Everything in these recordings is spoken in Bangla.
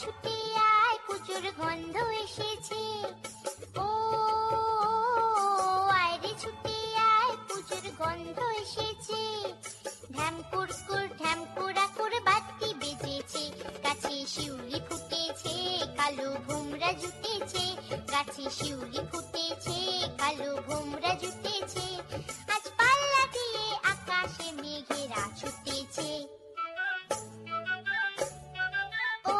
ছুটে আয় পুজোর গন্ধ এসেছে। ও আয় রে ছুটে আয় পুজোর গন্ধ এসেছে। ঢ্যাম কুরকুর ঢ্যাম কুড়াকুর বাতি বেজেছে। গাছে শিউলি ফুটেছে কালো ভোমরা জুটেছে। গাছে শিউলি ফুটেছে কালো ভোমরা জুটেছে। আজ পাল্লা দিয়ে আকাশে মেঘেরা ছুটেছে। ও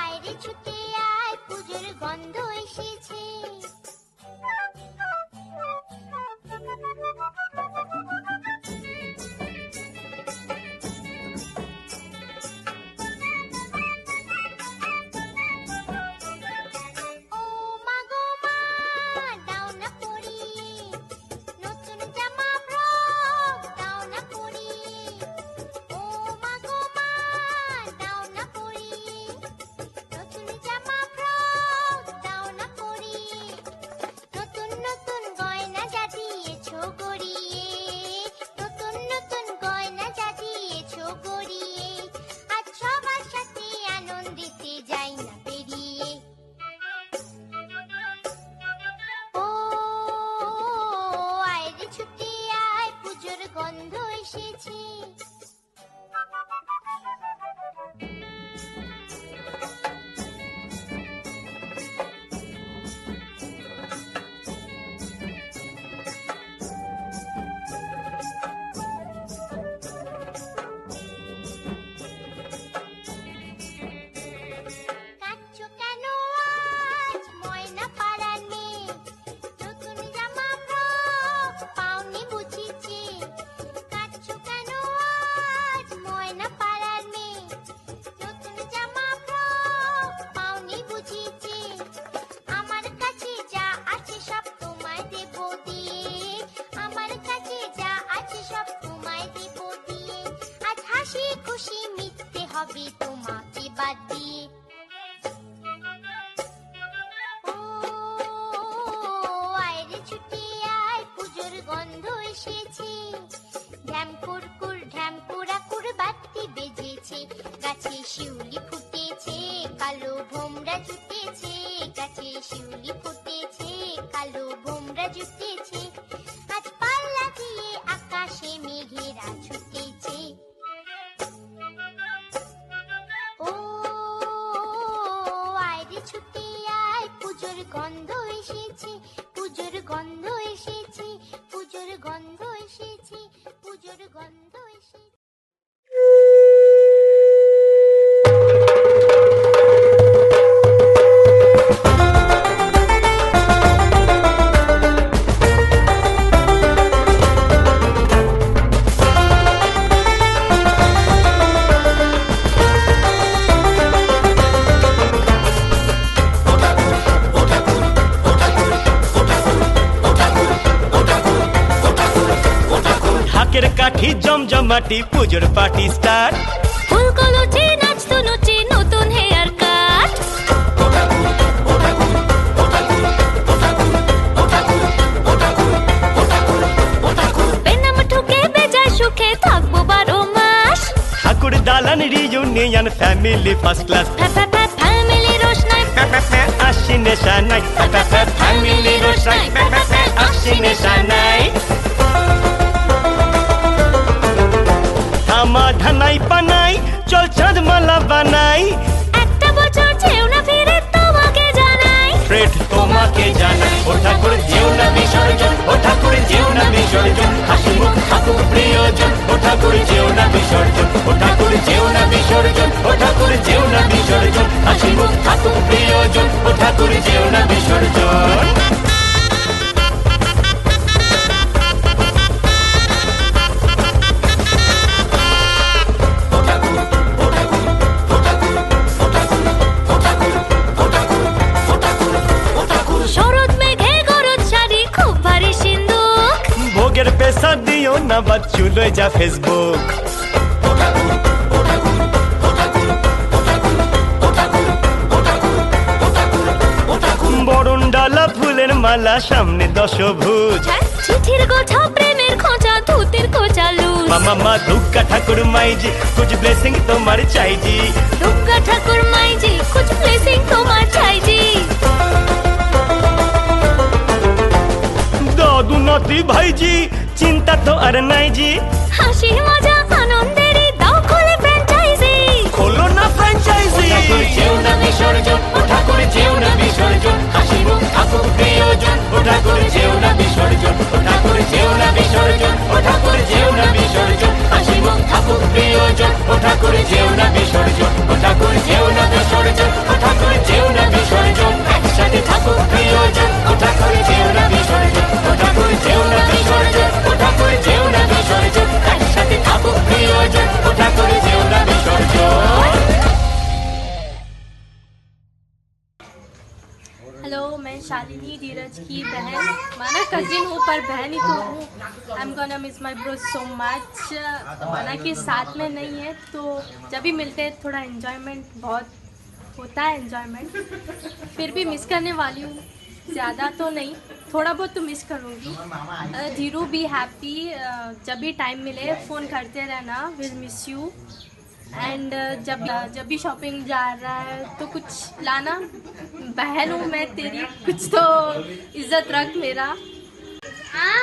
আয় রে ছুটে আয় পুজোর গন্ধ এসেছে। ও মা গো মা দাও না পরিয়ে নতুন জামা ফ্রক দাও না পরিয়ে। ও মা গো মা দাও না পরিয়ে নতুন জামা ফ্রক দাও না পরিয়ে। নতুন নতুন গয়না যা দিয়েছো গড়িয়ে। নতুন নতুন গয়না যা দিয়েছো গড়িয়ে। আজ সবার সাথে আনন্দিতে যাই না বেরিয়ে। ও আয় রে ছুটে আয় পুজোর গন্ধ এসেছে। কাঁদছো কেন আজ ময়না পাড়ার মেয়ে? নতুন জামা ফ্রক পাওনি বুঝিছে। কাঁদছো কেন আজ ময়না পাড়ার মেয়ে? নতুন জামা ফ্রক পাওনি বুঝিছে। আমার কাছে যা আছে সব তোমায় দেব দিয়ে। আমার কাছে যা আছে সব তোমায় দেব দিয়ে। আজ হাসি খুশি মিটতে হবে তোমাকে বাদ দিয়ে। ও আয় রে ছুটে আয় পুজোর গন্ধ এসেছে। ঢ্যাম কুরকুর ঢ্যাম কুড়াকুর বাতি বেজেছে। গাছে শিউলি ফুটেছে কালো ভোমরা জুটেছে। গাছে শিউলি ফুটেছে কালো ভোমরা জুটেছে। আজ পাল্লা দিয়ে আকাশে মেঘেরা ছুটেছে। ও আয় রে ছুটে আয় পুজোর গন্ধ এসেছে। পুজোর গন্ধ এসেছে। পুজোর গন্ধ এসেছে। পুজোর গন্ধ এসেছে। ঢাকের কাঠি জমজমাটি পুজোর পার্টি স্টার্ট। ফুলকলচি নাচতো নচি নতুন হেয়ার কাট। বেনাম ঠুকে বেজায় সুখে থাকবো 12 মাস। ঠাকুর দালান reunion family first class. Family রোশনাই আসি নেশা নাই। ফ্যামিলি রোশনাই আসি নেশা নাই। থামা ধানাই পানাই চল চাঁদ মালা বানাই। একটা বছর যেও না ফিরে তোমাকে জানাই। ফ্রেড তোমাকে জানাই। ও ঠাকুর যেও না বিসর্জন। ও ঠাকুর যেও না বিসর্জন। হাসি মুখ থাকুক প্রিয়জন। ও ঠাকুর যেও না বিসর্জন। ও ঠাকুর যেও না বিসর্জন। ও ঠাকুর যেও না বিসর্জন। হাসি মুখ থাকুক প্রিয়জন। ও ঠাকুর যেও না বিসর্জন। শরৎ মেঘে গরজ শাড়ি খুব ভারী সিন্দুক। ভোগের পেশা দিও না বাদ চুলোয় যা ফেসবুক। বরণ ডালা ফুলের মালা সামনে দশভুজ। চিঠির গোছা প্রেমের খোঁজা ধুতির কোচা লুজ। মামা মামা দুর্গা ঠাকুর মাইজি কুछ ব্লেসিং তোমার চাইজি দুর্গা ঠাকুর মাইজি কুछ ব্লেসিং তোমার চাইজি দাদু নাতি ভাইজি চিন্তা তো আর নাই জি হাসি মজা আনন্দেরই দাও খোলে ফ্র্যাঞ্চাইজি খোলো না ফ্র্যাঞ্চাইজি ঠাকুর যেও না বিসর্জন ও ঠাকুর যেও না বিসর্জন হাসি মুখ থাকুক প্রিয়জন ও ঠাকুর যেও না বিসর্জন ও ঠাকুর যেও না বিসর্জন ও ঠাকুর যেও না বিসর্জন হাসি মুখ থাকুক প্রিয়জন ও ঠাকুর যেও না বিসর্জন ও ঠাকুর যেও না বিসর্জন ও ঠাকুর যেও না বিসর্জন একসাথে থাকুক প্রিয়জন ও ঠাকুর যেও না বিসর্জন ও ঠাকুর যেও না বিসর্জন ও ঠাকুর যেও না বিসর্জন একসাথে থাকুক প্রিয়জন ও ঠাকুর যেও না বিসর্জন हेलो, मैं शालिनी धीरज की बहन। माना कजिन हूँ पर बहन ही तो हूँ। I am gonna miss my bro so much. माना कि साथ में नहीं है तो जब भी मिलते हैं थोड़ा एंजॉयमेंट बहुत होता है एंजॉयमेंट। फिर भी मिस करने वाली हूँ, ज़्यादा तो नहीं, थोड़ा बहुत तो मिस करूँगी। धीरू बी हैप्पी, जब भी टाइम मिले फ़ोन करते रहना, विल मिस यू। एंड जब भी शॉपिंग जा रहा है तो कुछ लाना, बहन हूँ मैं तेरी, कुछ तो इज्जत रख मेरा। हाँ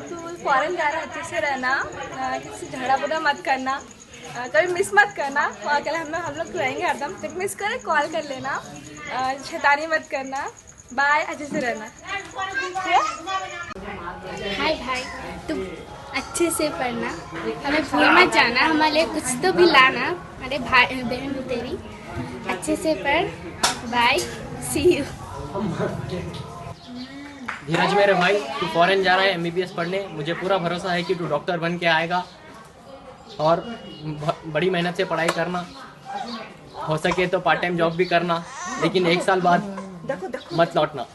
तू फॉरेन जा रहा है, अच्छे से रहना, किसी से झगड़ा बुरा मत करना, कभी मिस मत करना। अकेले हम लोग रहेंगे हरदम, जब मिस करे कॉल कर लेना, शैतानी मत करना। बाय, अच्छे से रहना। हाय भाई, तुम अच्छे से पढ़ना, हमें भूल मत जाना, हमारे लिए कुछ तो भी लाना। अरे भाई बहन हूँ तेरी, अच्छे से पढ़। Bye, C you. धीरज मेरे भाई, तू फॉरेन जा रहा है MBBS पढ़ने, मुझे पूरा भरोसा है कि तू डॉक्टर बन के आएगा और बड़ी मेहनत से पढ़ाई करना, हो सके तो पार्ट टाइम जॉब भी करना, लेकिन 1 साल बाद मत लौटना।